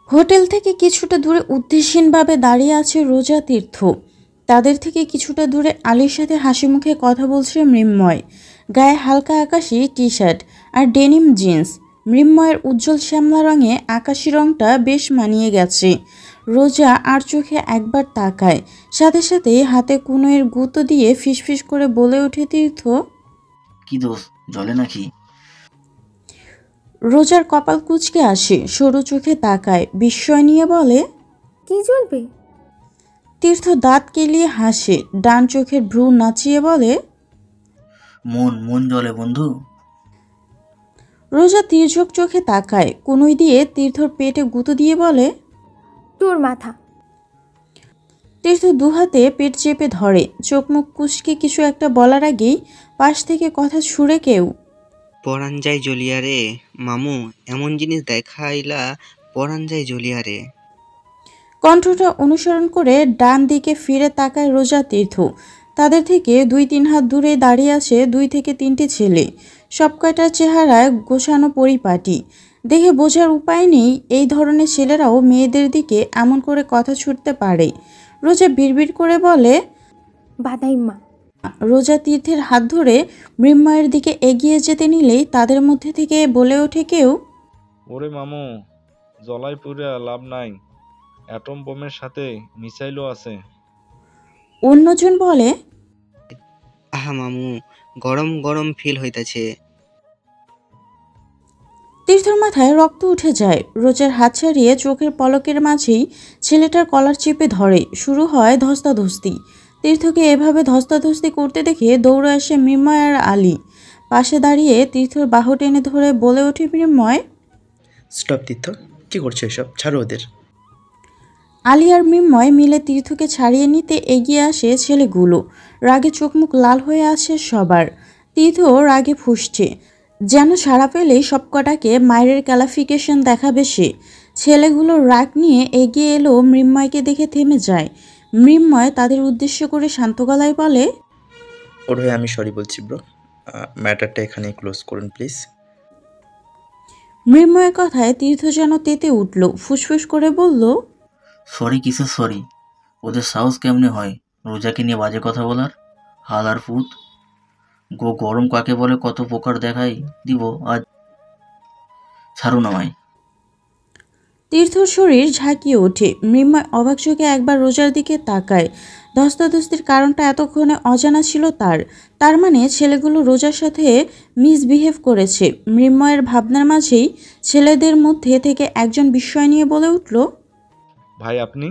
Hotel থেকে কিছুটা দূরে উদ্দেশ্যহীনভাবে দাঁড়িয়ে আছে রোজা তীর্থ। তাদের থেকে কিছুটা দূরে আলীর সাথে হাসি মুখে কথা বলছে মৃন্ময়। গায়ে হালকা আকাশি টি শার্ট আর ডেনিম জিন্স। মৃন্ময়ের উজ্জ্বল শ্যামলা রঙে আকাশি রঙটা বেশ মানিয়ে গেছে। রোজা আর চোখে একবার তাকায়, সাথে সাথে হাতে কুনোয়ের গুঁতো দিয়ে ফিসফিস করে বলে ওঠে তীর্থ, কি দোষ, জলে নাকি? রোজার কপাল কুঁচকে আসে, সরু চোখে তাকায়, বিস্ময় নিয়ে বলে, কি জ্বলবে? তীর্থ দাঁত কেলিয়ে হাসে, ডান চোখের ভ্রু নাচিয়ে বলে, মন মন জলে বন্ধু। রোজা তীর্যক চোখে তাকায়, কনুই দিয়ে তীর্থর পেটে গুঁতো দিয়ে বলে, তোর মাথা। তীর্থ দুহাতে পেট চেপে ধরে, চোখ মুখ কুঁচকে কিছু একটা বলার আগেই পাশ থেকে কথা ছুঁড়ে কেউ, পরাণ যায় জ্বলিয়া রে মামু, এমন জিনিস দেখাইলা পরাণ যায় জ্বলিয়া রে। কণ্ঠটা অনুসরণ করে ডান দিকে ফিরে তাকায় রোজা তীর্থ। তাদের থেকে 2-3 হাত দূরে দাঁড়িয়ে আছে 2 থেকে 3টি ছেলে। সব কয়টার চেহারায় গোছানো পরিপাটি। দেখে বোঝার উপায় নেই এই ধরনের ছেলেরাও মেয়েদের দিকে এমন করে কথা ছুটতে পারে। রোজা বিড়বিড় করে বলে, বাদাইম্মা। রোজা তীর্থের হাত ধরে মৃন্ময়ের দিকে এগিয়ে যেতে নিলেই তাদের মধ্যে থেকে বলে ওঠে কেউ, ওরে মামু, জলাই পুরা লাভ নাই, অ্যাটম বোমের সাথে মিসাইলও আছে। অন্যজন বলে, আহা মামু, গরম গরম ফিল হইতাছে। তীর্থর মাথায় রক্ত উঠে যায়। রোজার হাত ছাড়িয়ে চোখের পলকের মাঝেই ছেলেটার কলার চেপে ধরে। শুরু হয় ধস্তাধস্তি। তীর্থকে এভাবে ধস্তাধস্তি করতে দেখে দৌড়ে আসে মৃন্ময় আর আলী। পাশে দাঁড়িয়ে তীর্থর বাহু টেনে ধরে বলে ওঠে মৃন্ময়, স্টপ তীর্থ, কি করছো এসব? ছাড়ো ওদের। আলী আর মৃন্ময় মিলে তীর্থকে ছাড়িয়ে নিতে এগিয়ে আসে ছেলেগুলো। রাগে চোখ মুখ লাল হয়ে আসে সবার। তীর্থ রাগে ফুঁসছে, যেন সাড়া পেলেই সবকটাকে মায়ের ক্যালাফিকেশন দেখাবে সে। ছেলেগুলোর রাগ নিয়ে এগিয়ে এলো মৃন্ময়কে দেখে থেমে যায়। মৃন্ময় তাদের উদ্দেশ্য করে শান্ত গলায় বলে, ওর হয়ে আমি সরি বলছি ব্রো, ম্যাটারটা এখানেই ক্লোজ করুন প্লিজ। মৃন্ময়ের কথায় তীর্থ যেন তেতে উঠল, ফুসফুস করে বলল, সরি কিসের সরি? ওদের সাহস কেমনে হয় রোজাকে নিয়ে বাজে কথা বলার? হালার ফুত, গরম কাকে বলে কত প্রকার দেখাই দিব আজ। ছাড়ুন আমায়। তীর্থর শরীর ঝাঁকিয়ে ওঠে। মৃন্ময় অবাক চোখে একবার রোজার দিকে তাকায়। ধস্তাধস্তির কারণটা এতক্ষণে অজানা ছিল তার। তার মানে ছেলেগুলো রোজার সাথে মিসবিহেভ করেছে। মৃন্ময়ের ভাবনার মাঝেই ছেলেদের মধ্যে থেকে একজন বিস্ময় নিয়ে বলে উঠল, ভাই আপনি?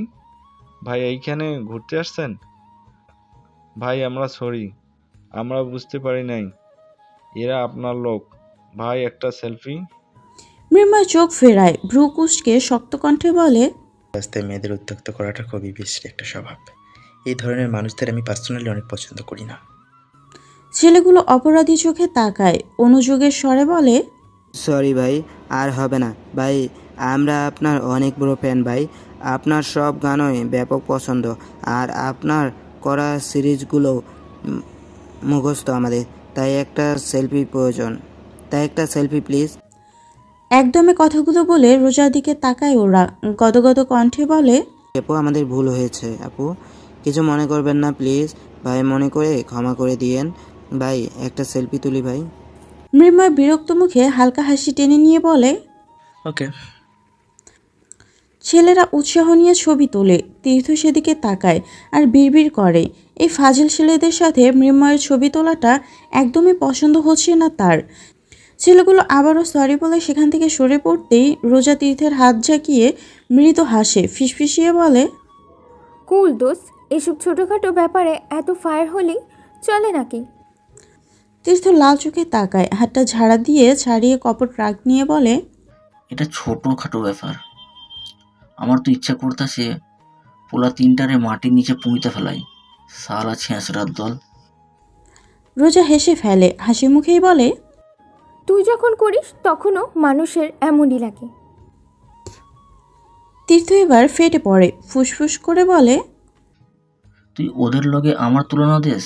ভাই এইখানে ঘুরতে আসছেন? ভাই আমরা সরি, আমরা বুঝতে পারি নাই এরা আপনার লোক। ভাই একটা সেলফি। মৃন্ময় চোখ ফেরায়, ভ্রু কুঁচকে শক্ত কণ্ঠে বলে, রাস্তায় মেয়েদের উত্ত্যক্ত করাটা খুবই বিশ্রী একটা স্বভাব। এই ধরনের মানুষদের আমি পার্সোনালি অনেক পছন্দ করি না। ছেলেগুলো অপরাধী চোখে তাকায়, অনুযোগের স্বরে বলে, সরি ভাই, আর হবে না ভাই, আমরা আপনার অনেক বড় ফ্যান ভাই। আপনার সব গানই ব্যাপক পছন্দ, আর আপনার করা সিরিজগুলো মুখস্থ আমাদের। তাই একটা সেলফি প্রয়োজন, তাই একটা সেলফি প্লিজ। একদমে কথাগুলো বলে রোজার দিকে তাকায় ওরা। গদগদ কণ্ঠে বলে, আপু আমাদের ভুল হয়েছে আপু, কিছু মনে করবেন না প্লিজ ভাই, মনে করে ক্ষমা করে দিয়েন ভাই, একটা সেলফি তুলি ভাই। মৃন্ময় বিরক্ত মুখে হালকা হাসি টেনে নিয়ে বলে, ওকে। ছেলেরা উৎসাহ নিয়ে ছবি তোলে। তীর্থ সেদিকে তাকায় আর বিড়বিড় করে। এই ফাজিল ছেলেদের সাথে মৃন্ময়ের ছবি তোলাটা একদমই পছন্দ হচ্ছে না তার। ছেলেগুলো আবারও সরি বলে সেখান থেকে সরে পড়তেই রোজা তীর্থের হাত ঝাঁকিয়ে মৃদু হাসে, ফিসফিসিয়ে বলে, কুল দোস্ত, এসব ছোটোখাটো ব্যাপারে এত ফায়ার হলি চলে নাকি? তীর্থ লাল চোখে তাকায়, হাতটা ঝাড়া দিয়ে ছাড়িয়ে কপট রাগ নিয়ে বলে, এটা ছোটখাটো ব্যাপার। আমার তো ইচ্ছা করতেছে পোলা তিনটারে মাটির নিচে পুঁতে ফেলাই, সালা ছেঁচড়ার দল। রোজা হেসে ফেলে, হাসি মুখেই বলে, তুই যখন করিস তখনও মানুষের এমনই লাগে। তীর্থ এবার ফেটে পড়ে, ফুসফুস করে বলে, তুই ওদের লগে আমার তুলনা দেস?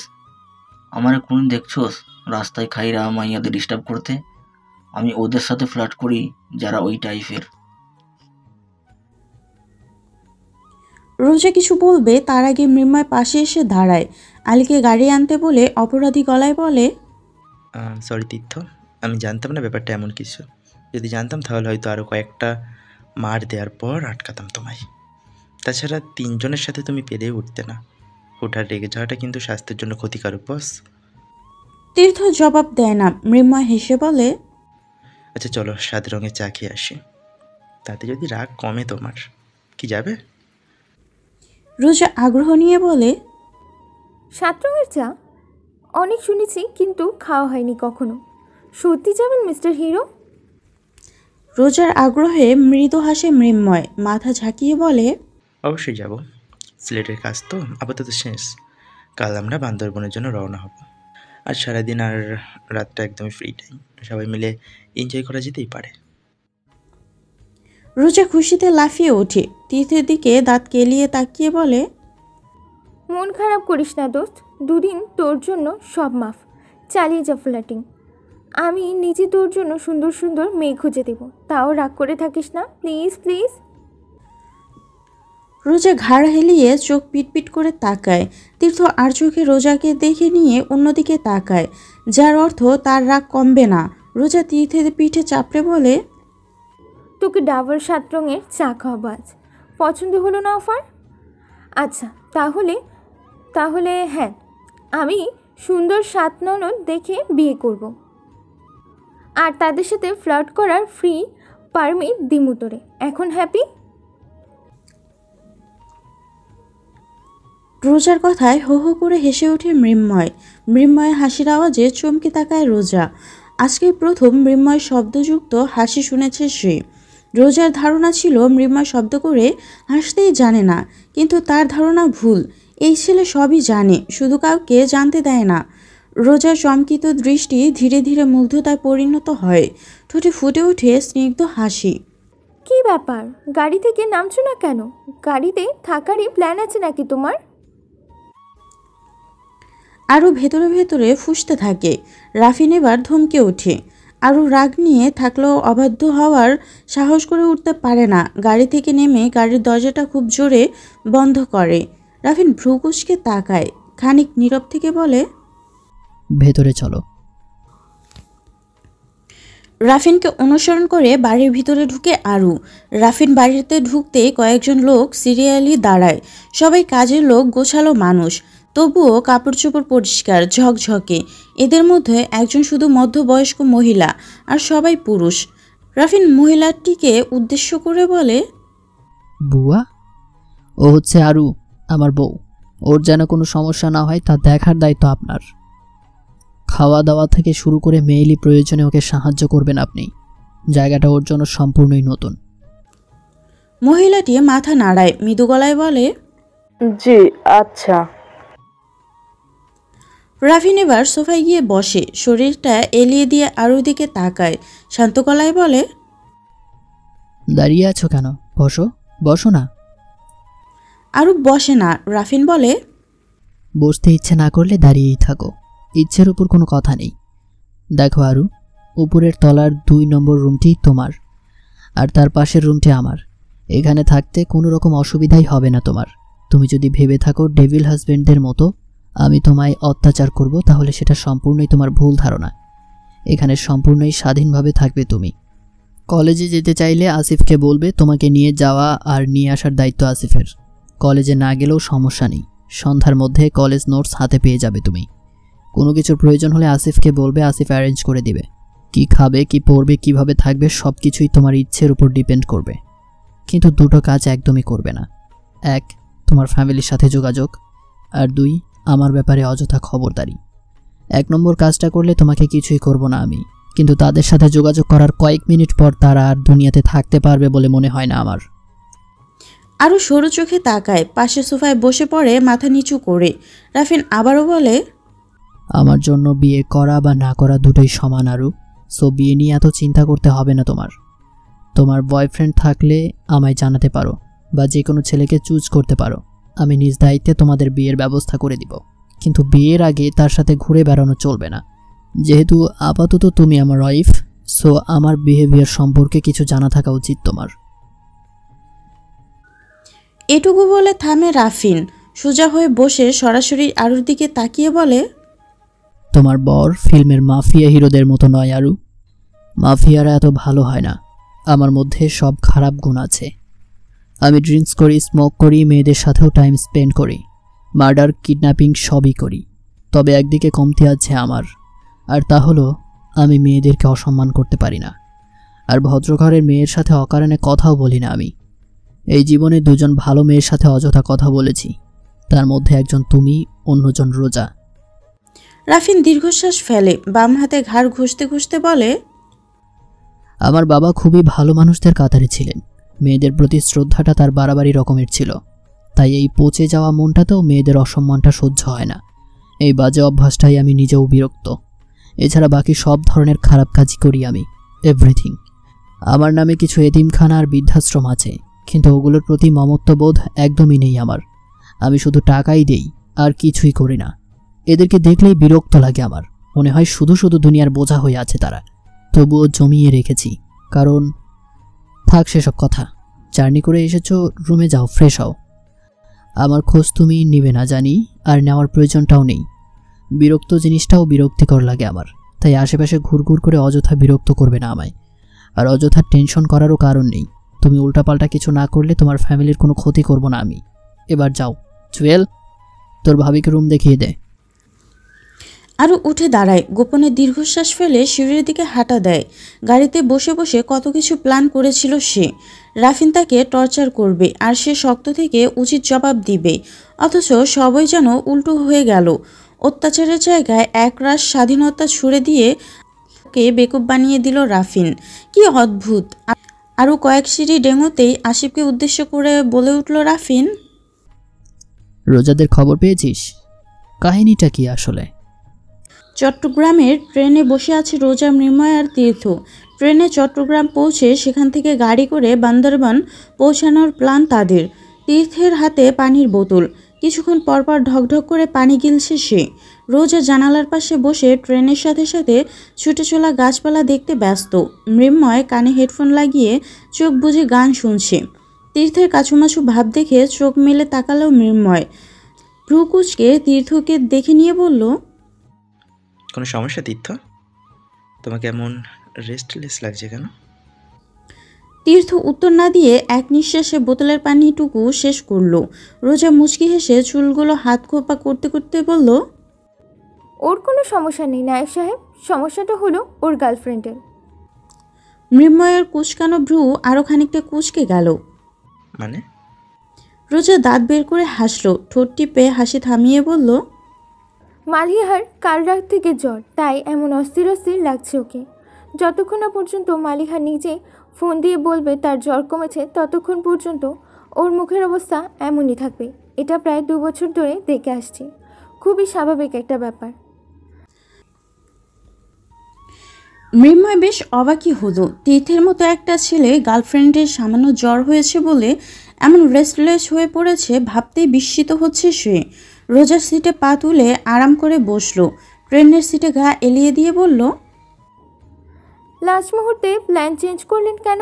আমারে কোন দেখছোস রাস্তায় খাইরা মাইয়াদের ডিস্টার্ব করতে? আমি ওদের সাথে ফ্লার্ট করি যারা ওই টাইপের। রোজা কিছু বলবে তার আগে মৃন্ময় পাশে এসে দাঁড়ায়। আলীকে গাড়ি আনতে বলে অপরাধী গলায় বলে, সরি তীর্থ, আমি জানতাম না ব্যাপারটা এমন কিছু। যদি জানতাম তাহলে হয়তো আরও কয়েকটা মার দেওয়ার পর আটকাতাম তোমায়। তাছাড়া 3 জনের সাথে তুমি পেরেও উঠতে না। হুটহাট রেগে যাওয়াটা কিন্তু স্বাস্থ্যের জন্য ক্ষতিকারক বস। তীর্থ জবাব দেয় না। মৃন্ময় হেসে বলে, আচ্ছা চলো 7 রঙের চা খেয়ে আসি, তাতে যদি রাগ কমে তোমার। কি যাবে? রোজা আগ্রহ নিয়ে বলে, 7 রঙের চা? অনেক শুনেছি কিন্তু খাওয়া হয়নি কখনো। সত্যি যাবেন মিস্টার হিরো? রোজার আগ্রহে মৃদু হাসে মৃন্ময়, মাথা ঝাঁকিয়ে বলে, অবশ্যই যাব। সিলেটের কাজ তো আপাতত শেষ। কাল আমরা বান্দরবনের জন্য রওনা হব। আর সারাদিন আর রাতটা একদমই ফ্রি টাইম, সবাই মিলে এনজয় করা যেতেই পারে। রোজা খুশিতে লাফিয়ে ওঠে। তীর্থের দিকে দাঁত কেলিয়ে তাকিয়ে বলে, মন খারাপ করিস না দোস্ত, 2 দিন তোর জন্য সব মাফ। চালিয়ে যা ফ্ল্যাটিং। আমি নিজে তোর জন্য সুন্দর সুন্দর মেয়ে খুঁজে দেব, তাও রাগ করে থাকিস না প্লিজ প্লিজ। রোজা ঘাড় হেলিয়ে চোখ পিটপিট করে তাকায়। তীর্থ আর চোখে রোজাকে দেখে নিয়ে অন্যদিকে তাকায়, যার অর্থ তার রাগ কমবে না। রোজা তীর্থের পিঠে চাপড়ে বলে, তোকে ডাবল 7 রঙের চা খাওয়াবো আজ। পছন্দ হলো না অফার? আচ্ছা তাহলে হ্যাঁ, আমি সুন্দর 7 ননদ দেখে বিয়ে করব, আর তাদের সাথে ফ্লার্ট করার ফ্রি পারমিট দিমু তোরে। এখন হ্যাপি? রোজার কথায় হো হো করে হেসে ওঠে মৃন্ময়। মৃন্ময়ের হাসির আওয়াজে চমকে তাকায় রোজা। আজকে প্রথম মৃন্ময় শব্দযুক্ত হাসি শুনেছে সে। রোজার ধারণা ছিল মৃন্ময় শব্দ করে হাসতেই জানে না, কিন্তু তার ধারণা ভুল। এই ছেলে সবই জানে, শুধু কাউকে জানতে দেয় না। রোজার চমকিত দৃষ্টি ধীরে ধীরে মুগ্ধতায় পরিণত হয়। ঠোঁটে ফুটে ওঠে স্নিগ্ধ হাসি। কি ব্যাপার, গাড়ি থেকে নামছো না কেন? গাড়িতে থাকারই প্ল্যান আছে নাকি তোমার? আরও ভেতরে ভেতরে ফুঁসতে থাকে। রাফিন এবার ধমকে ওঠে। আরও রাগ নিয়ে থাকলেও অবাধ্য হওয়ার সাহস করে উঠতে পারে না। গাড়ি থেকে নেমে গাড়ির দরজাটা খুব জোরে বন্ধ করে। রাফিন ভ্রুকুচকে তাকায়, খানিক নীরব থেকে বলে, ভেতরে চলো। রাফিনকে অনুসরণ করে বাড়ির ভিতরে ঢুকে আরু। রাফিন বাড়িতে ঢুকতে কয়েকজন লোক সিরিয়ালি দাঁড়ায়। সবাই কাজের লোক, গোছালো মানুষ, তবুও কাপড় চোপড় পরিষ্কার ঝকঝকে। এদের মধ্যে একজন শুধু মধ্যবয়স্ক মহিলা, আর সবাই পুরুষ। রাফিন মহিলাটিকে উদ্দেশ্য করে বলে, বুয়া, ও হচ্ছে আরু, আমার বউ। ওর যেন কোনো সমস্যা না হয় তা দেখার দায়িত্ব আপনার। খাওয়া দাওয়া থেকে শুরু করে মেইলি প্রয়োজনে ওকে সাহায্য করবেন আপনি। জায়গাটা ওর জন্য সম্পূর্ণই নতুন। মহিলাটি মাথা নাড়ায়, মৃদু গলায় বলে, জি আচ্ছা। রাফিন এবার সোফায় গিয়ে বসে, শরীরটা এলিয়ে দিয়ে আরুর দিকে তাকায়, শান্ত গলায় বলে, দাঁড়িয়ে আছো কেন? বসো বসো না। আরু বসে না। রাফিন বলে, বসতে ইচ্ছে না করলে দাঁড়িয়েই থাকো, ইচ্ছের উপর কোনো কথা নেই। দেখো আরু, উপরের তলার 2 নম্বর রুমটি তোমার, আর তার পাশের রুমটি আমার। এখানে থাকতে কোনো রকম অসুবিধাই হবে না তোমার। তুমি যদি ভেবে থাকো ডেভিল হাজবেন্ডদের মতো আমি তোমায় অত্যাচার করব, তাহলে সেটা সম্পূর্ণই তোমার ভুল ধারণা। এখানে সম্পূর্ণই স্বাধীনভাবে থাকবে তুমি। কলেজে যেতে চাইলে আসিফকে বলবে, তোমাকে নিয়ে যাওয়া আর নিয়ে আসার দায়িত্ব আসিফের। কলেজে না গেলেও সমস্যা নেই, সন্ধ্যার মধ্যে কলেজ নোটস হাতে পেয়ে যাবে তুমি। কোনো কিছুর প্রয়োজন হলে আসিফকে বলবে, আসিফ অ্যারেঞ্জ করে দিবে। কি খাবে, কি পরবে, কিভাবে থাকবে, সব কিছুই তোমার ইচ্ছের উপর ডিপেন্ড করবে। কিন্তু 2টো কাজ একদমই করবে না। 1, তোমার ফ্যামিলির সাথে যোগাযোগ, আর 2, আমার ব্যাপারে অযথা খবরদারি। 1 নম্বর কাজটা করলে তোমাকে কিছুই করব না আমি, কিন্তু তাদের সাথে যোগাযোগ করার কয়েক মিনিট পর তারা আর দুনিয়াতে থাকতে পারবে বলে মনে হয় না আমার। আরু সরু চোখে তাকায়, পাশে সোফায় বসে পড়ে মাথা নিচু করে। রাফিন আবারও বলে, আমার জন্য বিয়ে করা বা না করা দুটোই সমান আরু। সো বিয়ে নিয়ে এত চিন্তা করতে হবে না তোমার। তোমার বয়ফ্রেন্ড থাকলে আমায় জানাতে পারো, বা যে কোনো ছেলেকে চুজ করতে পারো। আমি নিজ দায়িত্বে তোমাদের বিয়ের ব্যবস্থা করে দিব, কিন্তু বিয়ের আগে তার সাথে ঘুরে বেড়ানো চলবে না। যেহেতু আপাতত তুমি আমার ওয়াইফ, সো আমার বিহেভিয়ার সম্পর্কে কিছু জানা থাকা উচিত তোমার। এটুকু বলে থামে রাফিন। সোজা হয়ে বসে সরাসরি আরুর দিকে তাকিয়ে বলে, তোমার বর ফিল্মের মাফিয়া হিরোদের মতো নয় আরু। মাফিয়ারা এত ভালো হয় না। আমার মধ্যে সব খারাপ গুণ আছে। আমি ড্রিঙ্কস করি, স্মোক করি, মেয়েদের সাথেও টাইম স্পেন্ড করি, মার্ডার, কিডন্যাপিং সবই করি। তবে একদিকে কমতি আছে আমার, আর তা হলো আমি মেয়েদেরকে অসম্মান করতে পারি না। আর ভদ্রঘরের মেয়ের সাথে অকারণে কথাও বলি না আমি। এই জীবনে দুজন ভালো মেয়ের সাথে অযথা কথা বলেছি, তার মধ্যে একজন তুমি, অন্যজন রোজা। রাফিন দীর্ঘশ্বাস ফেলে, বাম হাতে ঘাড় ঘষতে ঘষতে বলে, আমার বাবা খুবই ভালো মানুষদের কাতারে ছিলেন। মেয়েদের প্রতি শ্রদ্ধাটা তার বাড়াবাড়ি রকমের ছিল। তাই এই পচে যাওয়া মনটাতেও মেয়েদের অসম্মানটা সহ্য হয় না। এই বাজে অভ্যাসটাই আমি নিজেও বিরক্ত। এছাড়া বাকি সব ধরনের খারাপ কাজই করি আমি, এভরিথিং। আমার নামে কিছু এতিমখানা আর বৃদ্ধাশ্রম আছে, কিন্তু ওগুলোর প্রতি মমত্ববোধ একদমই নেই আমার। আমি শুধু টাকাই দেই, আর কিছুই করি না। এদেরকে দেখলেই বিরক্ত লাগে আমার। মনে হয় শুধু শুধু দুনিয়ার বোঝা হয়ে আছে তারা। তবুও জমিয়ে রেখেছি, কারণ থাক সেসব কথা। জার্নি করে এসেছো, রুমে যাও, ফ্রেশ হও। আমার খোঁজ তুমি নিবে না জানি, আর নেওয়ার প্রয়োজনটাও নেই। বিরক্ত জিনিসটাও বিরক্তিকর লাগে আমার। তাই আশেপাশে ঘুরঘুর করে অযথা বিরক্ত করবে না আমায়। আর অযথা টেনশন করারও কারণ নেই। তুমি উল্টাপাল্টা কিছু না করলে তোমার ফ্যামিলির কোনো ক্ষতি করব না আমি। এবার যাও। জুয়েল, তোর ভাবিকে রুম দেখিয়ে দে। আরও উঠে দাঁড়ায়, গোপনে দীর্ঘশ্বাস ফেলে সিঁড়ির দিকে হাঁটা দেয়। গাড়িতে বসে বসে কত কিছু প্ল্যান করেছিল সে। রাফিন তাকে টর্চার করবে, আর সে শক্ত থেকে উচিত জবাব দিবে। অথচ সবই যেন উল্টো হয়ে গেল। অত্যাচারের জায়গায় একরাশ স্বাধীনতা ছুড়ে দিয়ে ওকে বেকুব বানিয়ে দিল রাফিন। কি অদ্ভুত! আরও কয়েক সিঁড়ি ডেঙোতেই আসিফকে উদ্দেশ্য করে বলে উঠল রাফিন, রোজাদের খবর পেয়েছিস? কাহিনীটা কি আসলে? চট্টগ্রামের ট্রেনে বসে আছে রোজা, মৃন্ময় আর তীর্থ। ট্রেনে চট্টগ্রাম পৌঁছে সেখান থেকে গাড়ি করে বান্দরবান পৌঁছানোর প্ল্যান তাদের। তীর্থের হাতে পানির বোতল। কিছুক্ষণ পরপর ঢকঢক করে পানি গিলছে সে। রোজা জানালার পাশে বসে ট্রেনের সাথে সাথে ছুটে চলা গাছপালা দেখতে ব্যস্ত। মৃন্ময় কানে হেডফোন লাগিয়ে চোখ বুজে গান শুনছে। তীর্থের কাছুমাছু ভাব দেখে চোখ মেলে তাকালো মৃন্ময়। ভ্রুকুচকে তীর্থকে দেখে নিয়ে বলল, কোনো সমস্যা তীর্থ? তোমাকে এমন রেস্টলেস লাগছে কেন? তীর্থ উত্তর না দিয়ে এক নিঃশ্বাসে বোতলের পানিটুকু শেষ করলো। রোজা মুচকি হেসে চুলগুলো হাত খোপা করতে করতে বলল, ওর কোনো সমস্যা নেই নায়ক সাহেব, সমস্যাটা হলো ওর গার্লফ্রেন্ডের। মৃন্ময়ের কুচকানো ভ্রু আরও খানিকটা কুচকে গেল। মানে? রোজা দাঁত বের করে হাসলো, ঠোঁট টিপে হাসি থামিয়ে বলল, মালিহার কাল রাত থেকে জ্বর, তাই এমন অস্থির অস্থির লাগছে ওকে। যতক্ষণ না পর্যন্ত মালিহা নিজে ফোন দিয়ে বলবে তার জ্বর কমেছে, ততক্ষণ পর্যন্ত ওর মুখের অবস্থা এমনই থাকবে। এটা প্রায় 2 বছর ধরে দেখে আসছি। খুবই স্বাভাবিক একটা ব্যাপার। মৃন্ময় বেশ অবাকই হলো। তীর্থের মতো একটা ছেলে গার্লফ্রেন্ডের সামান্য জ্বর হয়েছে বলে এমন রেস্টলেস হয়ে পড়েছে, ভাবতেই বিস্মিত হচ্ছে সে। রোজার সিটে পা তুলে আরাম করে বসলো। ট্রেনের সিটে গা এলিয়ে দিয়ে বলল, লাস্ট মুহূর্তে প্ল্যান চেঞ্জ করলেন কেন?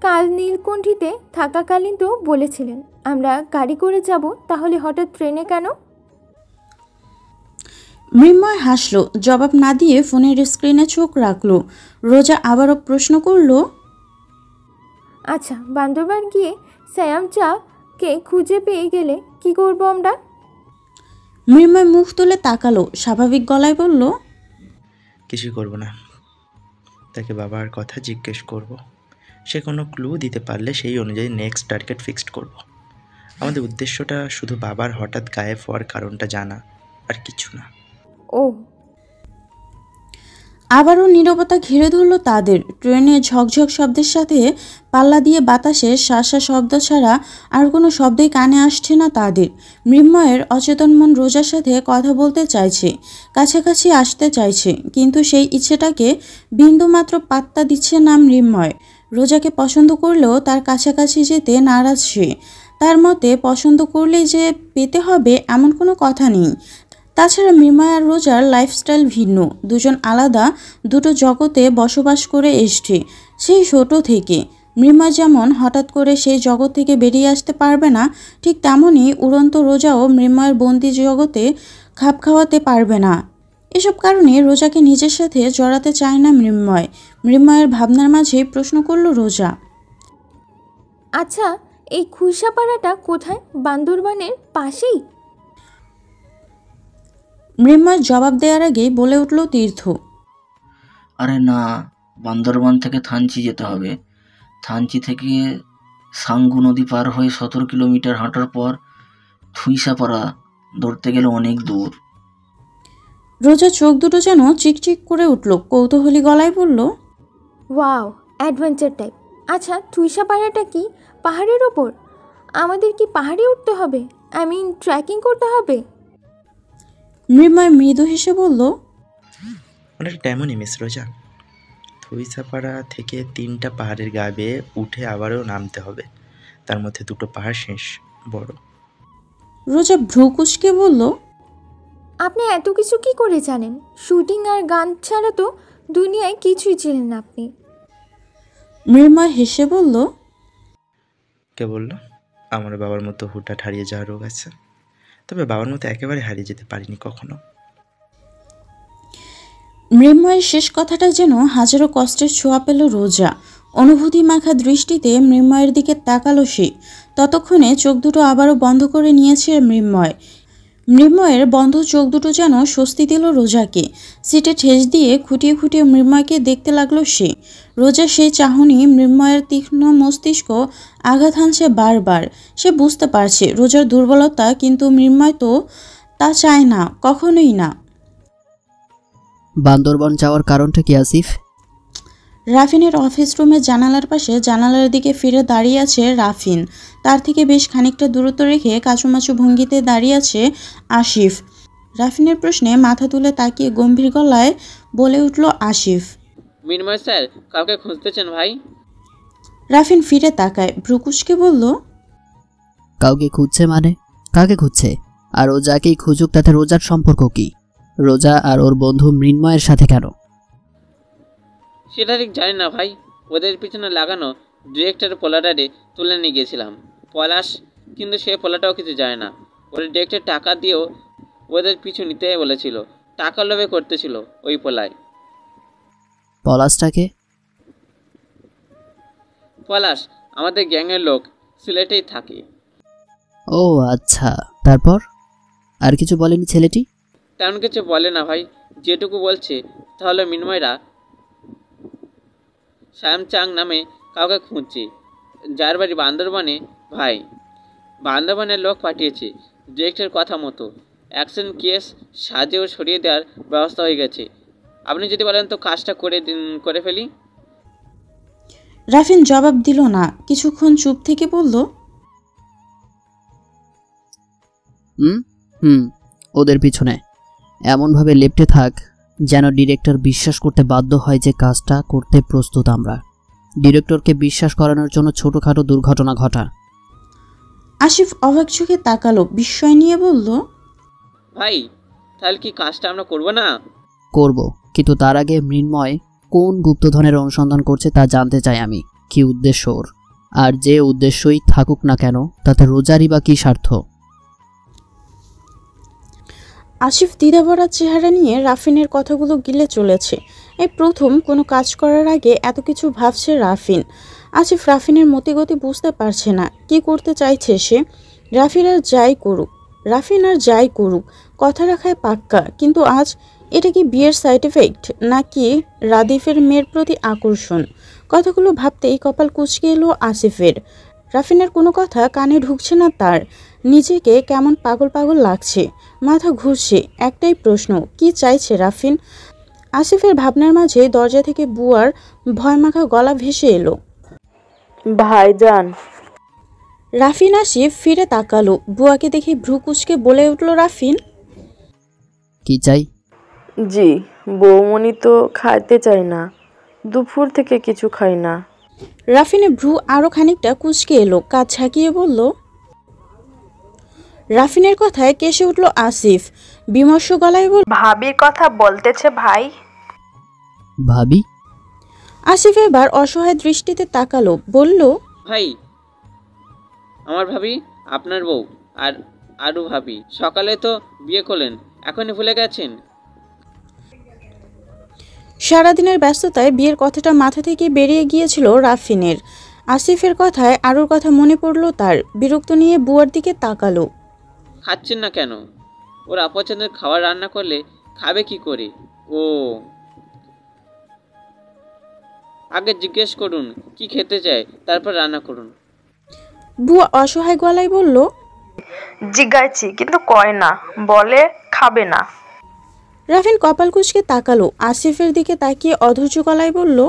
কাল নীলকুণ্ঠিতে থাকাকালীন তো বলেছিলেন আমরা গাড়ি করে যাব, তাহলে হঠাৎ ট্রেনে কেন? মৃন্ময় হাসলো, জবাব না দিয়ে ফোনের স্ক্রিনে চোখ রাখলো। রোজা আবারও প্রশ্ন করল, আচ্ছা, বান্দরবান গিয়ে শ্যাম চাকে খুঁজে পেয়ে গেলে কি করব আমরা? মৃন্ময় মুখ তুলে তাকালো, স্বাভাবিক গলায় বলল, কিছুই করব না। তাকে বাবার কথা জিজ্ঞেস করব। সে কোনো ক্লু দিতে পারলে সেই অনুযায়ী নেক্সট টার্গেট ফিক্সড করব। আমাদের উদ্দেশ্যটা শুধু বাবার হঠাৎ গায়েব হওয়ার কারণটা জানা, আর কিছু না। ও। আবারও নীরবতা ঘিরে ধরলো তাদের। ট্রেনের ঝকঝক শব্দের সাথে পাল্লা দিয়ে বাতাসে শাঁসা শব্দ ছাড়া আর কোনো শব্দই কানে আসছে না তাদের। মৃন্ময়ের অচেতন মন রোজার সাথে কথা বলতে চাইছে, কাছাকাছি আসতে চাইছে, কিন্তু সেই ইচ্ছেটাকে বিন্দুমাত্র পাত্তা দিচ্ছে না মৃন্ময়। রোজাকে পছন্দ করলেও তার কাছাকাছি যেতে নারাজ সে। তার মতে পছন্দ করলেই যে পেতে হবে এমন কোনো কথা নেই। তাছাড়া মৃন্ময় আর রোজার লাইফস্টাইল ভিন্ন, দুজন আলাদা দুটো জগতে বসবাস করে এসছে সেই ছোট থেকে। মৃন্ময় যেমন হঠাৎ করে সেই জগৎ থেকে বেরিয়ে আসতে পারবে না, ঠিক তেমনই উড়ন্ত রোজাও মৃন্ময়ের বন্দি জগতে খাপ খাওয়াতে পারবে না। এসব কারণে রোজাকে নিজের সাথে জড়াতে চায় না মৃন্ময়। মৃন্ময়ের ভাবনার মাঝে প্রশ্ন করল রোজা, আচ্ছা, এই খুইসাপাড়াটা কোথায়? বান্দরবানের পাশেই? মৃন্ময় জবাব দেওয়ার আগেই বলে উঠল তীর্থ, আরে না, বান্দরবান থেকে থানচি যেতে হবে। থানচি থেকে সাঙ্গু নদী পার হয়ে 17 কিলোমিটার হাঁটার পর থুইসাপাড়া, ধরতে গেলে অনেক দূর। রোজা চোখ দুটো যেন চিকচিক করে উঠল, কৌতূহলী গলায় বলল, ওয়াও, অ্যাডভেঞ্চার টাইপ। আচ্ছা, থুইসাপাড়াটা কি পাহাড়ের ওপর? আমাদের কি পাহাড়ে উঠতে হবে? ট্রেকিং করতে হবে? মৃন্ময় মৃদু হেসে বলল, অনেকটা এমনই মিস রোজা। থুইসাপাড়া থেকে 3টা পাহাড়ের গা বেয়ে উঠে আবারও নামতে হবে, তার মধ্যে 2টো পাহাড় শেষ বড়। রোজা ভ্রু কুঁচকে বলল, আপনি এত কিছু কি করে জানেন? শুটিং আর গান ছাড়া তো দুনিয়ায় কিছুই ছিলেন না আপনি। মৃন্ময় হেসে বলল, কে বলল আমার বাবার মতো হুটহাট হারিয়ে যাওয়ার রোগ আছে? তবে বাবার মতো একেবারে হারিয়ে যেতে পারিনি কখনো। মৃন্ময়ের শেষ কথাটা যেন হাজারো কষ্টের ছোঁয়া পেল রোজা। অনুভূতি মাখা দৃষ্টিতে মৃন্ময়ের দিকে তাকালো সে। ততক্ষণে চোখ দুটো আবারও বন্ধ করে নিয়েছে মৃন্ময়ের বন্ধ চোখ দুটো যেন স্বস্তি দিল রোজাকে। সিটে ঠেস দিয়ে খুঁটিয়ে খুঁটিয়ে মৃন্ময়কে দেখতে লাগলো সে। রোজা সেই চাহনি মৃন্ময়ের তীক্ষ্ণ মস্তিষ্ক আঘাত হানছে বারবার। সে বুঝতে পারছে রোজার দুর্বলতা, কিন্তু মৃন্ময় তো তা চায় না, কখনোই না। বান্দরবন যাওয়ার কারণটা কি আসিফ? রাফিনের অফিস রুমের জানালার পাশে জানালার দিকে ফিরে দাঁড়িয়ে আছে রাফিন। তার থেকে বেশ খানিকটা দূরত্ব রেখে কাচুমাচু ভঙ্গিতে দাঁড়িয়ে আছে আসিফ। রাফিনের প্রশ্নে মাথা তুলে তাকিয়ে গম্ভীর গলায় বলে উঠল আসিফ, মৃন্ময় স্যার কাউকে খুঁজতেছেন ভাই? রাফিন ফিরে তাকায়, ভ্রুকুচকে বলল, কাউকে খুঁজছে মানে? কাকে খুঁজছে? আর ও যাকেই খুঁজুক তাতে রোজার সম্পর্ক কি? রোজা আর ওর বন্ধু মৃন্ময়ের সাথে কেন? সেটা ঠিক জানি না ভাই। ওদের পিছনে লাগানো ডিরেক্টরের পোলাটারে তুলে নিয়ে গিয়েছিলাম পলাশ, কিন্তু সে পোলাটাও কিছু জানে না। ওদের ডিরেক্টর টাকা দিয়েও ওদের পিছু নিতে বলেছিল, টাকা লোভে করতেছিল ওই পোলায়। পলাশটাকে? পলাশ আমাদের গ্যাংয়ের লোক, সিলেটেই থাকে। ও আচ্ছা, তারপর? আর কিছু বলেনি ছেলেটি? তেমন কিছু বলে না ভাই। যেটুকু বলছে তাহলে মৃন্ময়রা শ্যামচাং নামে কাউকে খুঁজছে, যার বাড়ি বান্দরবানে। ভাই, বান্দরবানের লোক পাঠিয়েছে ডিরেক্টরের কথা মতো। অ্যাকশন কেস সাজেও সরিয়ে দেওয়ার ব্যবস্থা হয়ে গেছে। আপনি যদি বলেন তো কাজটা করে ফেলি। রাফিন জবাব দিল না, কিছুক্ষণ চুপ থেকে বলল, ওদের পিছনে এমনভাবে লেপ্টে থাক যেন ডিরেক্টর বিশ্বাস করতে বাধ্য হয় যে কাজটা করতে প্রস্তুত আমরা। ডিরেক্টরকে বিশ্বাস করানোর জন্য ছোটোখাটো দুর্ঘটনা ঘটা। আসিফ অবাক চোখে তাকালো, বিস্ময় নিয়ে বলল, ভাই তাহলে কি কাজটা আমরা করব না? করব, কিন্তু তার আগে মৃন্ময় কোন গুপ্তধনের অনুসন্ধান করছে তা জানতে চাই আমি। কি উদ্দেশ্য ওর? আর যে উদ্দেশ্যই থাকুক না কেন তাতে রোজারই বা কী স্বার্থ? আসিফ দ্বিধাভরা চেহারা নিয়ে রাফিনের কথাগুলো গিলে চলেছে। এই প্রথম কোনো কাজ করার আগে এত কিছু ভাবছে রাফিন। আসিফ রাফিনের মতিগতি বুঝতে পারছে না, কি করতে চাইছে সে। রাফিন আর যাই করুক কথা রাখায় পাক্কা, কিন্তু আজ এটা কি বিয়ের সাইড এফেক্ট, নাকি রাদিফের মেয়ের প্রতি আকর্ষণ? কথাগুলো ভাবতেই কপাল কুঁচকে এলো আসিফের। রাফিনের কোনো কথা কানে ঢুকছে না তার। নিজেকে কেমন পাগল পাগল লাগছে, মাথা ঘুরছে। একটাই প্রশ্ন, কি চাইছে রাফিন? আসিফের ভাবনার মাঝে দরজা থেকে বুয়ার ভয়মাখা গলা ভেসে এলো, ভাইজান। রাফিন আসিফ ফিরে তাকালো। বুয়াকে দেখে ভ্রু কুঁচকে বলে উঠল রাফিন, কি চাই? জি, বৌমনি তো খাইতে চাই না, দুপুর থেকে কিছু খাই না। রাফিনের ভ্রু আরও খানিকটা কুঁচকে এলো, কাজ ঝাঁকিয়ে বলল। রাফিনের কথায় কেসে উঠল আসিফ। বিমর্ষ গলায় বলল, ভাবির কথা বলতেছে ভাই। ভাবি? আসিফ এবার অসহায় দৃষ্টিতে তাকালো, বলল, ভাই, আমার ভাবি আপনার বউ, আর আরও ভাবি সকালে তো বিয়ে করলেন, এখনই ভুলে গেছেন? সারাদিনের ব্যস্ততায় বিয়ের কথাটা মাথা থেকে বেরিয়ে গিয়েছিল রাফিনের। আসিফের কথায় আরুর কথা মনে পড়ল তার। বিরক্ত নিয়ে বুয়ার দিকে তাকালো। খাচ্ছেন না কেন? ওর অপছন্দের খাবার রান্না করলে খাবে কি করে ও? আগে জিজ্ঞেস করুন কি খেতে চায়, তারপর রান্না করুন। বুয়া অসহায় গলায় বলল, জিজ্ঞাসি কিন্তু কয় না, বলে খাবে না। রাফিন কপাল কুঁচকে তাকালো। আসিফের দিকে তাকিয়ে অধৈর্য গলায় বলল,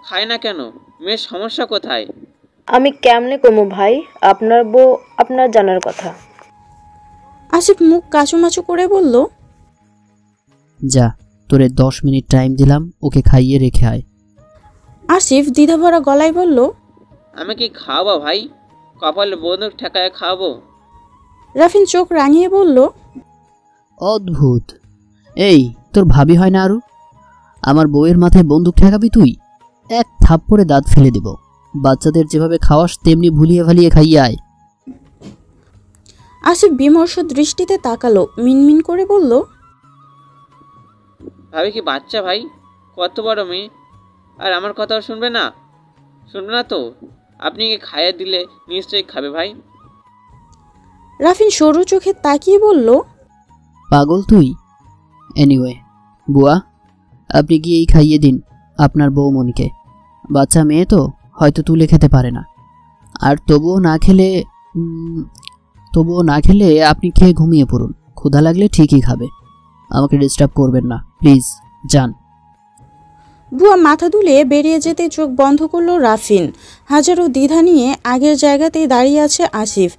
খায় না কেন? মেয়ের সমস্যা কোথায়? আমি কেমনে কমু ভাই, আপনার বউ আপনার জানার কথা। আসিফ মুখ কাচুমাচু করে বলল, যা, তোরে 10 মিনিট টাইম দিলাম, ওকে খাইয়ে রেখে আয়। আসিফ দ্বিধাভরা গলায় বলল, আমি কি খাওয়াবো ভাই? কপালে বন্দুক ঠেকায় খাওয়াবো? রাফিন চোখ রাঙিয়ে বলল, অদ্ভুত। এই, তোর ভাবি হয় না আরু? আমার বউয়ের মাথায় বন্দুক ঠেকাবি তুই? এক থাপ্পড়ে দাঁত ফেলে দেব। বাচ্চাদের যেভাবে খাওয়াস তেমনি ভুলিয়ে ভালিয়ে খাইয়ে আয়। আসিফ বিমর্ষ দৃষ্টিতে তাকালো, মিনমিন করে বলল, ভাবি কি বাচ্চা ভাই? কত বড় মেয়ে, আর আমার কথাও শুনবে না? শুনবে না তো? আপনি কি খাইয়ে দিলে নিশ্চয়ই খাবে ভাই। রাফিন সরু চোখে তাকিয়ে বলল, পাগল তুই? এনিওয়ে বুয়া, আপনি গিয়েই খাইয়ে দিন আপনার বৌমনিকে। বাচ্চা মেয়ে তো, হয়তো তুলে খেতে পারে না। আর তবুও না খেলে আপনি খেয়ে ঘুমিয়ে পড়ুন। ক্ষুধা লাগলে ঠিকই খাবে। আমাকে ডিস্টার্ব করবেন না প্লিজ, যান। বুয়া মাথা দুলে বেরিয়ে যেতে চোখ বন্ধ করলো রাফিন। হাজারো দ্বিধা নিয়ে আগের জায়গাতেই দাঁড়িয়ে আছে আসিফ।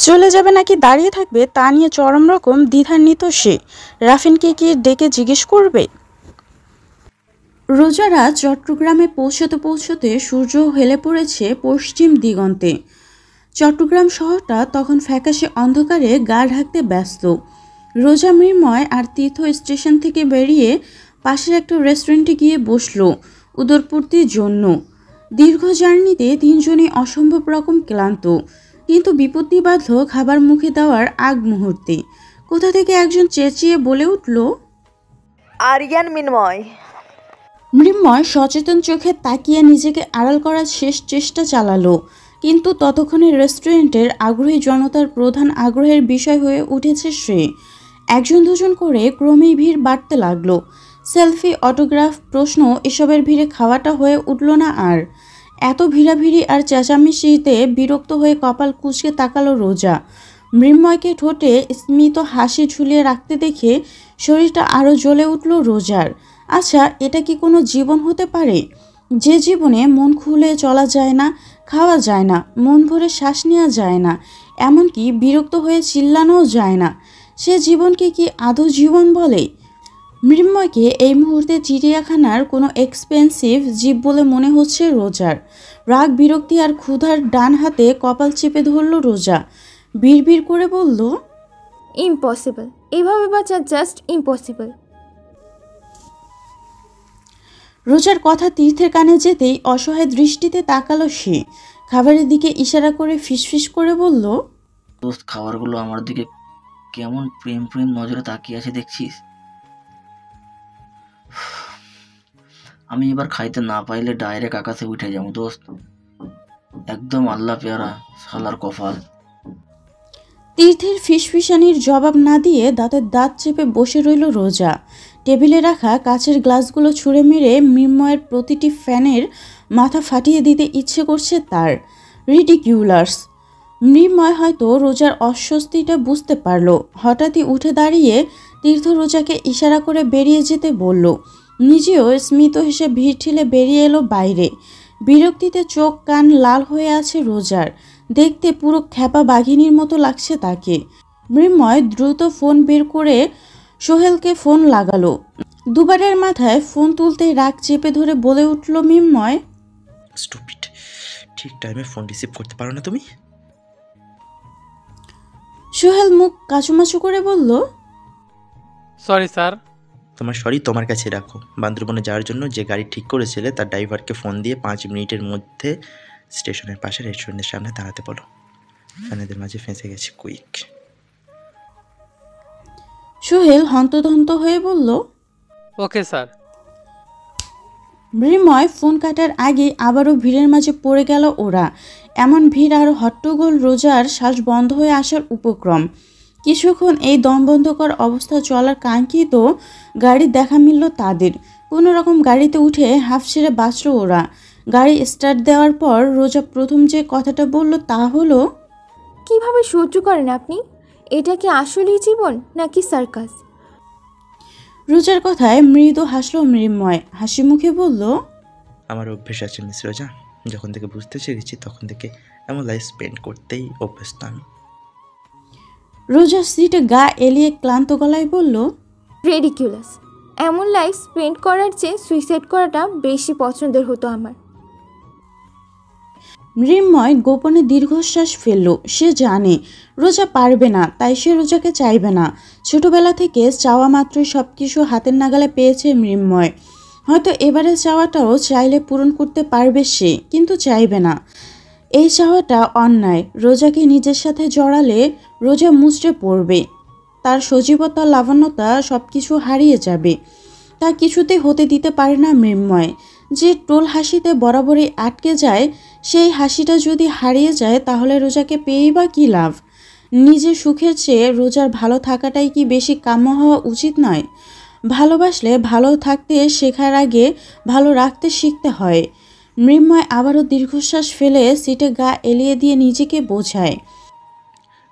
চলে যাবে নাকি দাঁড়িয়ে থাকবে তা নিয়ে চরম রকম দ্বিধান্বিত সে। রাফিনকে কি ডেকে জিজ্ঞেস করবে? রোজারা চট্টগ্রামে পৌঁছতে সূর্য হেলে পড়েছে পশ্চিম দিগন্তে। চট্টগ্রাম শহরটা তখন ফ্যাকাশে অন্ধকারে গা ঢাকতে ব্যস্ত। রোজা, মৃন্ময় আর তীর্থ স্টেশন থেকে বেরিয়ে পাশের একটা রেস্টুরেন্টে গিয়ে বসলো উদরপূর্তির জন্য। দীর্ঘ জার্নিতে তিনজনই অসম্ভব রকম ক্লান্ত, কিন্তু বিপত্তি বাঁধল খাবার মুখে দেওয়ার আগ মুহূর্তে। কোথা থেকে একজন চেঁচিয়ে বলে উঠল, আরিয়ান, মিনময়। মৃন্ময় সচেতন চোখে তাকিয়ে নিজেকে আড়াল করার শেষ চেষ্টা চালালো, কিন্তু ততক্ষণে রেস্টুরেন্টের আগ্রহী জনতার প্রধান আগ্রহের বিষয় হয়ে উঠেছে সে। একজন দুজন করে ক্রমেই ভিড় বাড়তে লাগলো। সেলফি, অটোগ্রাফ, প্রশ্ন, এসবের ভিড়ে খাওয়াটা হয়ে উঠল না আর। এত ভিড়াভিড়ি আর চেঁচামেচিতে বিরক্ত হয়ে কপাল কুঁচকে তাকালো রোজা। মৃন্ময়কে ঠোঁটে স্মিত হাসি ঝুলিয়ে রাখতে দেখে শরীরটা আরও জ্বলে উঠল রোজার। আচ্ছা, এটা কি কোনো জীবন হতে পারে যে জীবনে মন খুলে চলা যায় না, খাওয়া যায় না, মন ভরে শ্বাস নেওয়া যায় না, এমনকি বিরক্ত হয়ে চিল্লানোও যায় না? সে জীবনকে কি আদৌ জীবন বলে? মৃন্ময়কে এই মুহূর্তে চিড়িয়াখানার কোনো এক্সপেন্সিভ জীব বলে মনে হচ্ছে রোজার। রাগ, বিরক্তি আর ক্ষুধার ডান হাতে কপাল চেপে ধরল রোজা। বিড়বিড় করে বলল, ইম্পসিবল, এইভাবে বাঁচা জাস্ট ইম্পসিবল। রোজার কথা তীর্থের কানে যেতেই অসহায় দৃষ্টিতে তাকালো সে। খাবারের দিকে ইশারা করে ফিসফিস করে বলল, দোস্ত, খাবারগুলো আমার দিকে কেমন প্রেম প্রেম নজরে তাকিয়ে আছে দেখছিস? আমি এবার খাইতে না পাইলে ডাইরেক্ট আকাশে উঠে যাবো দোস্ত। একদম আল্লাহ পেয়ারা শালার কপাল। তীর্থের ফিসফিসানির জবাব না দিয়ে দাঁতের দাঁত চেপে বসে রইল রোজা। টেবিলে রাখা কাচের গ্লাসগুলো ছুঁড়ে মেরে মৃন্ময়ের প্রতিটি ফ্যানের মাথা ফাটিয়ে দিতে ইচ্ছে করছে তার। রিডিকিউলার্স। মৃন্ময় হয়তো রোজার অস্বস্তিটা বুঝতে পারল। হঠাৎই উঠে দাঁড়িয়ে তীর্থ রোজাকে ইশারা করে বেরিয়ে যেতে বলল। নিজেও স্মিত হেসে ভিড় ঠেলে বেরিয়ে এলো বাইরে। বিরক্তিতে চোখ কান লাল হয়ে আছে রোজার। দেখতে পুরো খ্যাপা বাঘিনীর মতো লাগছে তাকে। মৃন্ময় দ্রুত ফোন বের করে সোহেলকে ফোন লাগালো। দুবারের মাথায় ফোন তুলতেই রাগ চেপে ধরে বলে উঠল মৃন্ময়, স্টুপিড, ঠিক টাইমে ফোন রিসিভ করতে পারো না তুমি? সোহেল মুখ কাচুমাচু করে বলল, সরি স্যার। তোমার সরি তোমার কাছে রাখো। বান্দরবনে যাওয়ার জন্য যে গাড়ি ঠিক করেছিলে তার ড্রাইভারকে ফোন দিয়ে 5 মিনিটের মধ্যে স্টেশনের পাশে রেস্টুরেন্টের সামনে দাঁড়াতে বলো। ফ্যানেদের মাঝে ফেঁসে গেছে, কুইক। সোহেল হন্তদন্ত হয়ে বলল, ওকে স্যার। মৃন্ময় ফোন কাটার আগে আবারও ভিড়ের মাঝে পড়ে গেল ওরা। এমন ভিড় আর হট্টগোল রোজার শ্বাস বন্ধ হয়ে আসার উপক্রম। কিছুক্ষণ এই দমবন্ধকর অবস্থা চলার কাঙ্ক্ষিত গাড়ি দেখা মিলল তাদের। কোনো রকম গাড়িতে উঠে হাফ ছেড়ে বাঁচল ওরা। গাড়ি স্টার্ট দেওয়ার পর রোজা প্রথম যে কথাটা বলল তা হলো, কিভাবে সহ্য করেন আপনি? এটা কি আসলেই জীবন নাকি সার্কাস? রোজার কথায় মৃদু হাসল মৃন্ময়। হাসি মুখে বলল, আমার অভ্যেস আছে মিস রোজা। যখন থেকে বুঝতে শিখেছি তখন থেকে এমন লাইফ স্পেন্ড করতেই অভ্যস্ত আমি। রোজা সিটে গা এলিয়ে ক্লান্ত গলায় বলল, রেডিকুলাস। এমন লাইফ স্পেন্ড করার চেয়ে সুইসাইড করাটা বেশি পছন্দের হতো আমার। মৃন্ময় গোপনে দীর্ঘশ্বাস ফেলল। সে জানে রোজা পারবে না, তাই সে রোজাকে চাইবে না। ছোটবেলা থেকে চাওয়া মাত্রই সব কিছু হাতের নাগালে পেয়েছে মৃন্ময়। হয়তো এবারে চাওয়াটাও চাইলে পূরণ করতে পারবে সে, কিন্তু চাইবে না। এই চাওয়াটা অন্যায়। রোজাকে নিজের সাথে জড়ালে রোজা মুচড়ে পড়বে। তার সজীবতা, লাবণ্যতা সব কিছু হারিয়ে যাবে। তা কিছুতেই হতে দিতে পারে না মৃন্ময়। যে টোল হাসিতে বরাবরই আটকে যায়, সেই হাসিটা যদি হারিয়ে যায় তাহলে রোজাকে পেয়েই বা কী লাভ? নিজের সুখের চেয়ে রোজার ভালো থাকাটাই কি বেশি কাম্য হওয়া উচিত নয়? ভালোবাসলে ভালো থাকতে শেখার আগে ভালো রাখতে শিখতে হয়। মৃন্ময় আবারও দীর্ঘশ্বাস ফেলে সিটে গা এলিয়ে দিয়ে নিজেকে বোঝায়,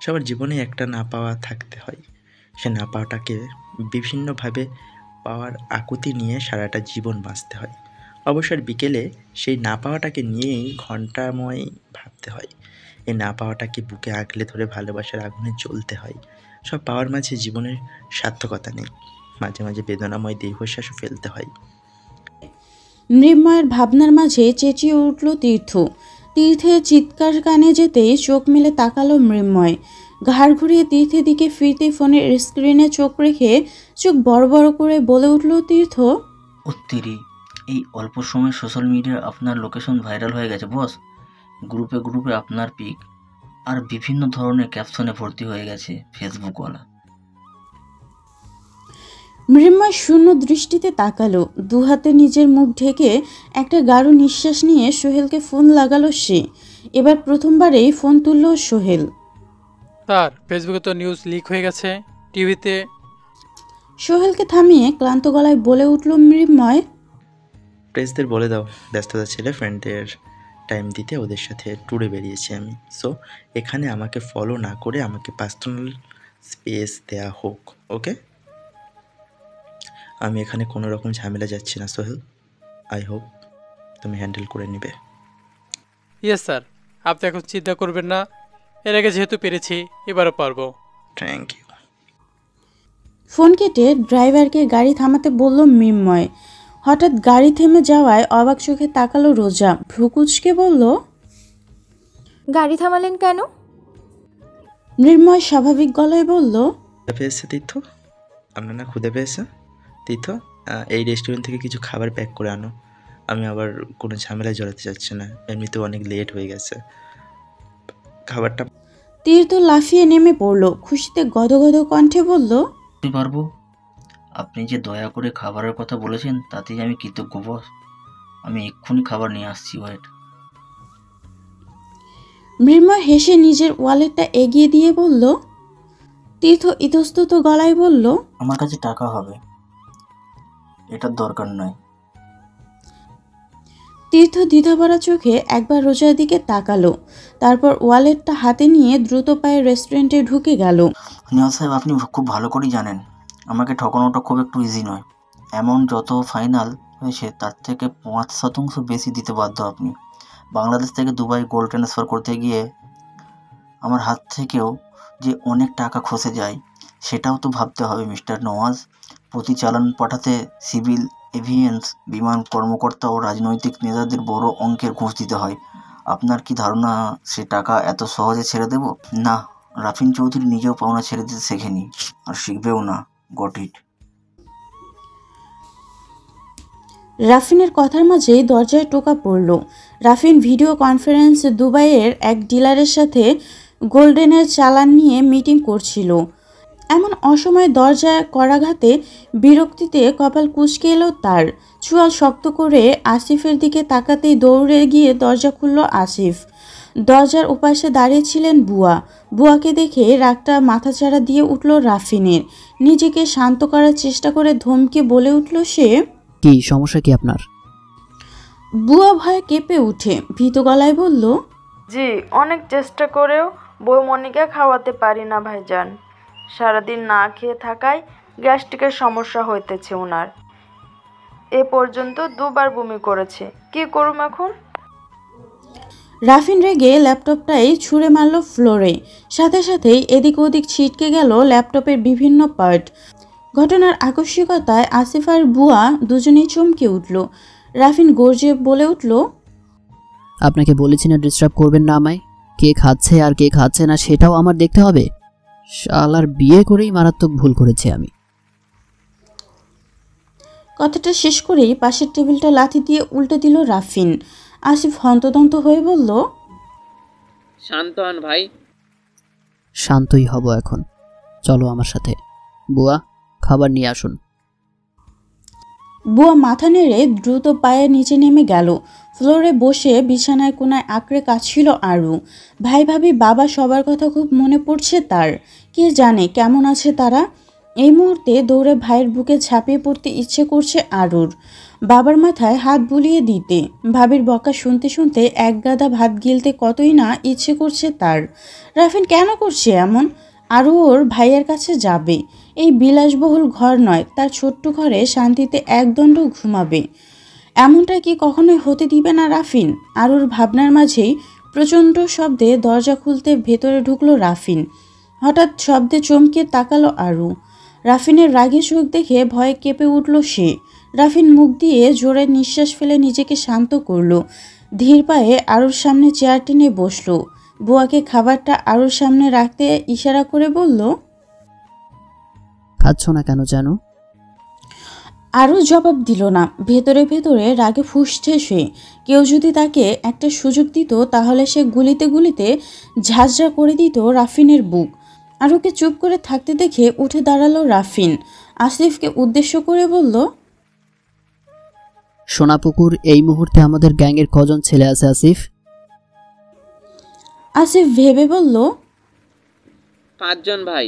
সবার জীবনে একটা না পাওয়া থাকতে হয়। সে না পাওয়াটাকে বিভিন্নভাবে পাওয়ার আকুতি নিয়ে সারাটা জীবন বাঁচতে হয়। অবসর বিকেলে সেই না পাওয়াটাকে নিয়েই ঘণ্টাময় ভাবতে হয়। এই না পাওয়াটাকে বুকে আগলে ধরে ভালোবাসার আগুনে জ্বলতে হয়। সব পাওয়ার মাঝে জীবনের সার্থকতা নেই। মাঝে মাঝে বেদনাময় দীর্ঘশ্বাসও ফেলতে হয়। মৃন্ময়ের ভাবনার মাঝে চেঁচিয়ে উঠল তীর্থ। তীর্থের চিৎকার কানে যেতেই চোখ মেলে তাকালো মৃন্ময়। ঘাড় ঘুরিয়ে তীর্থের দিকে ফিরতেই ফোনের স্ক্রিনে চোখ রেখে চোখ বড় বড় করে বলে উঠল তীর্থ, উত্তেরি, এই অল্প সময় সোশ্যাল মিডিয়ায় আপনার লোকেশন ভাইরাল হয়ে গেছে বস। গ্রুপে গ্রুপে আপনার পিক আর বিভিন্ন ধরনের ক্যাপশনে ভর্তি হয়ে গেছে ফেসবুকওয়ালা। মৃন্ময় শূন্য দৃষ্টিতে তাকালো। দুহাতে নিজের মুখ ঢেকে একটা গাঢ় নিঃশ্বাস নিয়ে সোহেলকে ফোন লাগালো সে। এবার প্রথমবারেই ফোন তুলল সোহেল। স্যার, ফেসবুকে তো নিউজ লিক হয়ে গেছে, টিভিতে। সোহেলকে থামিয়ে ক্লান্ত গলায় বলে উঠল মৃন্ময়, প্রেসদের বলে দাও ব্যস্ততা ছেলে ফ্রেন্ডদের টাইম দিতে ওদের সাথে ট্যুরে বেরিয়েছি আমি। সো এখানে আমাকে ফলো না করে আমাকে পার্সোনাল স্পেস দেয়া হোক, ওকে? আমি এখানে কোনো রকম ঝামেলা যাচ্ছি না সোহেল। আই হোপ তুমি হ্যান্ডেল করে নেবে। ইয়েস স্যার, আপনি এখন চিন্তা করবেন না। এর আগে যেহেতু পেরেছি, এবারও পারবো। Thank you. ফোন কেটে ড্রাইভারকে গাড়ি থামাতে বলল মৃন্ময়। হঠাৎ গাড়ি থেমে যাওয়ায় অবাক চোখে তাকালো রোজা। ভ্রুকুচকে বলল, গাড়ি থামালেন কেন? মৃন্ময় স্বাভাবিক গলায় বলল, ক্ষুদে পেয়েছে তীর্থ? আপনার না ক্ষুদে পেয়েছে? তীর্থ, এই রেস্টুরেন্ট থেকে কিছু খাবার প্যাক করে আনো। আমি আবার কোনো ঝামেলায় জড়াতে চাচ্ছি না, এমনিতেও অনেক লেট হয়ে গেছে। খাবারটা তীর্থ লাফিয়ে নেমে পড়ল। খুশিতে গদগদ কণ্ঠে বলল, পারবো। আপনি যে দয়া করে খাবারের কথা বলেছেন তাতেই আমি কৃতজ্ঞ বস। আমি এক্ষুনি খাবার নিয়ে আসছি, ওয়েট। মৃন্ময় হেসে নিজের ওয়ালেটটা এগিয়ে দিয়ে বলল। তীর্থ ইতস্তত গলায় বলল, আমার কাছে টাকা হবে, এটার দরকার নয়। তীর্থ দ্বিধাভরা চোখে একবার রোজার দিকে তাকালো, তারপর ওয়ালেটটা হাতে নিয়ে দ্রুত পায়ে রেস্টুরেন্টে ঢুকে গেল। নিয়াজ সাহেব, আপনি খুব ভালো করেই জানেন আমাকে ঠকানোটা খুব একটু ইজি নয়। অ্যামাউন্ট যত ফাইনাল হয়েছে তার থেকে 5% বেশি দিতে বাধ্য আপনি। বাংলাদেশ থেকে দুবাই গোল্ড ট্রান্সফার করতে গিয়ে আমার হাত থেকেও যে অনেক টাকা খসে যায় সেটাও তো ভাবতে হবে মিস্টার নওয়াজ। প্রতি চালান পাঠাতে সিভিল এভিয়েন্স, বিমান কর্মকর্তা ও রাজনৈতিক নেতাদের বড় অঙ্কের ঘুষ দিতে হয়। আপনার কি ধারণা সে টাকা এত সহজে ছেড়ে দেব? না, রাফিন চৌধুরী নিজেও পাওনা ছেড়ে দিতে শেখেনি আর শিখবেও না। Got it? রাফিনের কথার মাঝেই দরজায় টোকা পড়ল। রাফিন ভিডিও কনফারেন্স দুবাইয়ের এক ডিলারের সাথে গোল্ডেনের চালান নিয়ে মিটিং করছিল। এমন অসময়ে দরজায় করাঘাতে বিরক্তিতে কপাল কুঁচকে এলো তার। চুয়াল শক্ত করে আসিফের দিকে তাকাতেই দৌড়ে গিয়ে দরজা খুলল আসিফ। দরজার ওপাশে দাঁড়িয়েছিলেন বুয়া। বুয়াকে দেখে রাগটা মাথাচাড়া দিয়ে উঠল রাফিনের। নিজেকে শান্ত করার চেষ্টা করে ধমকে বলে উঠল সে, কি সমস্যা কি আপনার? বুয়া ভয়ে কেঁপে উঠে ভীত গলায় বলল, জি, অনেক চেষ্টা করেও বৌমনিকে খাওয়াতে পারি না ভাইজান। সারাদিন না খেয়ে থাকায় গ্যাস্ট্রিকের সমস্যা হইতেছে ওনার। এ পর্যন্ত 2 বার বমি করেছে। কি করুম এখন? রাফিন রেগে ল্যাপটপটাই ছুঁড়ে মারল ফ্লোরে। সাথে সাথেই এদিক ওদিক ছিটকে গেল ল্যাপটপের বিভিন্ন পার্ট। ঘটনার আকস্মিকতায় আসিফ আর বুয়া দুজনেই চমকে উঠল। রাফিন গর্জে বলে উঠল, আপনাকে বলেছি না ডিস্টার্ব করবেন না আমায়। কে খাচ্ছে আর কে খাচ্ছে না সেটাও আমার দেখতে হবে। শালার বিয়ে করেই মারাত্মক ভুল করেছি আমি। কথাটা শেষ করেই পাশের টেবিলটা লাথি দিয়ে উল্টে দিল রাফিন। আসিফ হন্তদন্ত হয়ে বলল, শান্ত হন ভাই। শান্তই হব এখন। চলো আমার সাথে। বুয়া, খাবার নিয়ে আসুন। বুয়া মাথা নেড়ে দ্রুত পায়ে নিচে নেমে গেল। ফ্লোরে বসে বিছানায় কোনায় আঁকড়ে কাঁদছিল আরু। ভাই ভাবি বাবা সবার কথা খুব মনে পড়ছে তার। কে জানে কেমন আছে তারা। এই মুহূর্তে দৌড়ে ভাইয়ের বুকে ঝাঁপিয়ে পড়তে ইচ্ছে করছে আরুর, বাবার মাথায় হাত বুলিয়ে দিতে। ভাবির বকা শুনতে শুনতে এক গাদা ভাত গিলতে কতই না ইচ্ছে করছে তার। রাফিন কেন করছে এমন? আরু ওর ভাইয়ের কাছে যাবে। এই বিলাসবহুল ঘর নয়, তার ছোট্ট ঘরে শান্তিতে একদণ্ড ঘুমাবে। এমনটা কি কখনোই হতে দিবে না রাফিন? আরুর ভাবনার মাঝেই প্রচণ্ড শব্দে দরজা খুলতে ভেতরে ঢুকলো রাফিন। হঠাৎ শব্দে চমকে তাকালো আরু। রাফিনের রাগী চোখ দেখে ভয়ে কেঁপে উঠল সে। রাফিন মুখ দিয়ে জোরে নিঃশ্বাস ফেলে নিজেকে শান্ত করলো। ধীর পায়ে আরুর সামনে চেয়ার টেনে বসলো। বুয়াকে খাবারটা আরুর সামনে রাখতে ইশারা করে বলল, খাচ্ছ না কেন জানো? আরও জবাব দিল না। ভেতরে ভেতরে রাগে ফুঁসছে সে। কেউ যদি তাকে একটা সুযোগ দিত তাহলে সে গুলিতে গুলিতে ঝাঁঝরা করে দিত রাফিনের বুক। আরুকে চুপ করে থাকতে দেখে উঠে দাঁড়ালো রাফিন। আসিফকে উদ্দেশ্য করে বলল, সোনাপুকুর এই মুহূর্তে আমাদের গ্যাংয়ের কজন ছেলে আছে আসিফ? আসিফ ভেবে বলল, 5 জন ভাই।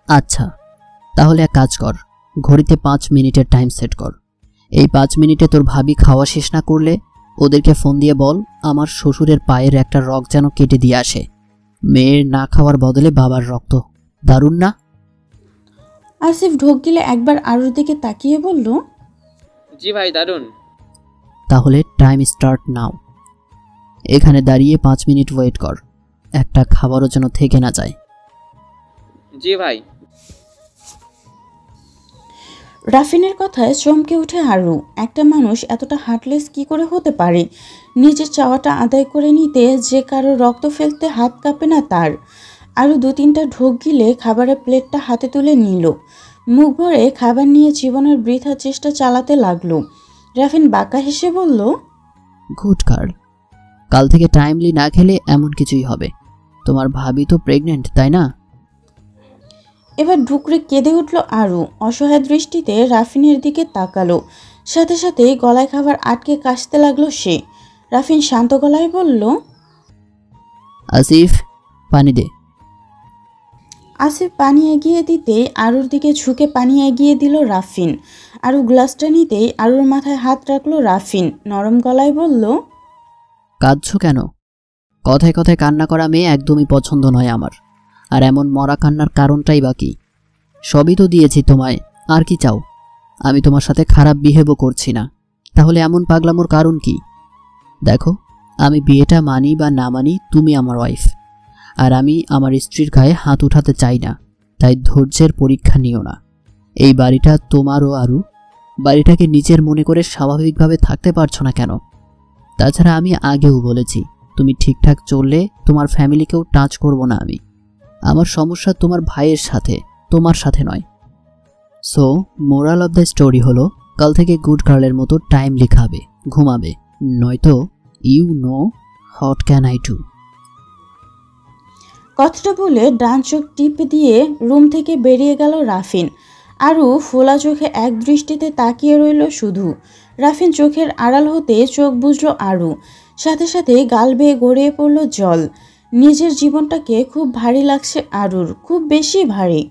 আচ্ছা, তাহলে এক কাজ কর, ঘড়িতে 5 মিনিটের টাইম সেট কর। এই 5 মিনিটে তোর ভাবি খাওয়া শেষ না করলে ওদেরকে ফোন দিয়ে বল আমার শ্বশুরের পায়ের একটা রগ যেন কেটে দিয়ে আসে। মেয়ের না খাওয়ার বদলে বাবার রক্ত। দারুণ না? আসিফ ঢোক গিলে একবার আরুর দিকে তাকিয়ে বলল, জি ভাই, দারুণ। তাহলে টাইম স্টার্ট নাও। এখানে দাঁড়িয়ে 5 মিনিট ওয়েট কর, একটা খাবারও যেন থেকে না যায়। জি ভাই। রাফিনের কথায় চমকে উঠে আরু। একটা মানুষ এতটা হার্টলেস কি করে হতে পারে? নিজের চাওয়াটা আদায় করে নিতে যে কারো রক্ত ফেলতে হাত কাঁপে না তার। আরু 2-3টা ঢোক গিলে খাবারের প্লেটটা হাতে তুলে নিল। মুখ ভরে খাবার নিয়ে জীবনের বৃথা চেষ্টা চালাতে লাগলো। রাফিন বাঁকা হেসে বলল, গুড গার্ল। কাল থেকে টাইমলি না খেলে এমন কিছুই হবে। তোমার ভাবি তো প্রেগনেন্ট, তাই না? এবার ঢুকরে কেঁদে উঠল আরু। অসহায় দৃষ্টিতে রাফিনের দিকে তাকালো। সাথে সাথে গলায় খাবার আটকে কাশতে লাগলো সে। রাফিন শান্ত গলায় বলল, আসিফ, পানি দে। আসিফ পানি এগিয়ে দিতেই আরুর দিকে ঝুঁকে পানি এগিয়ে দিল রাফিন। আরু গ্লাসটা নিতেই আরুর মাথায় হাত রাখলো রাফিন। নরম গলায় বলল, কাঁদছো কেন? কথায় কথায় কান্না করা মেয়ে একদমই পছন্দ নয় আমার। আর এমন মরা কান্নার কারণটাই বা কি? সবই তো দিয়েছি তোমায়, আর কি চাও? আমি তোমার সাথে খারাপ বিহেভও করছি না, তাহলে এমন পাগলামোর কারণ কি? দেখো, আমি বিয়েটা মানি বা না মানি, তুমি আমার ওয়াইফ, আর আমি আমার স্ত্রীর গায়ে হাত উঠাতে চাই না। তাই ধৈর্যের পরীক্ষা নিও না। এই বাড়িটা তোমারও আরু। বাড়িটাকে নিজের মনে করে স্বাভাবিকভাবে থাকতে পারছো না কেন? তাছাড়া আমি আগেও বলেছি, তুমি ঠিকঠাক চললে তোমার ফ্যামিলিকেও টাচ করব না আমি। আমার সমস্যা তোমার ভাইয়ের সাথে, তোমার সাথে নয়। So moral of the story হলো, কাল থেকে গুড গার্লের মতো টাইমলি খাবে, ঘুমাবে, নয়তো you know what can I do. কথাটা বলে ডান চোখ টিপ দিয়ে রুম থেকে বেরিয়ে গেল রাফিন। আরু ফোলা চোখে এক দৃষ্টিতে তাকিয়ে রইল শুধু। রাফিন চোখের আড়াল হতে চোখ বুঝল আরু, সাথে সাথে গাল বেয়ে গড়িয়ে পড়ল জল। নিজের জীবনটাকে খুব ভারী লাগছে আরুর, খুব বেশি ভারী।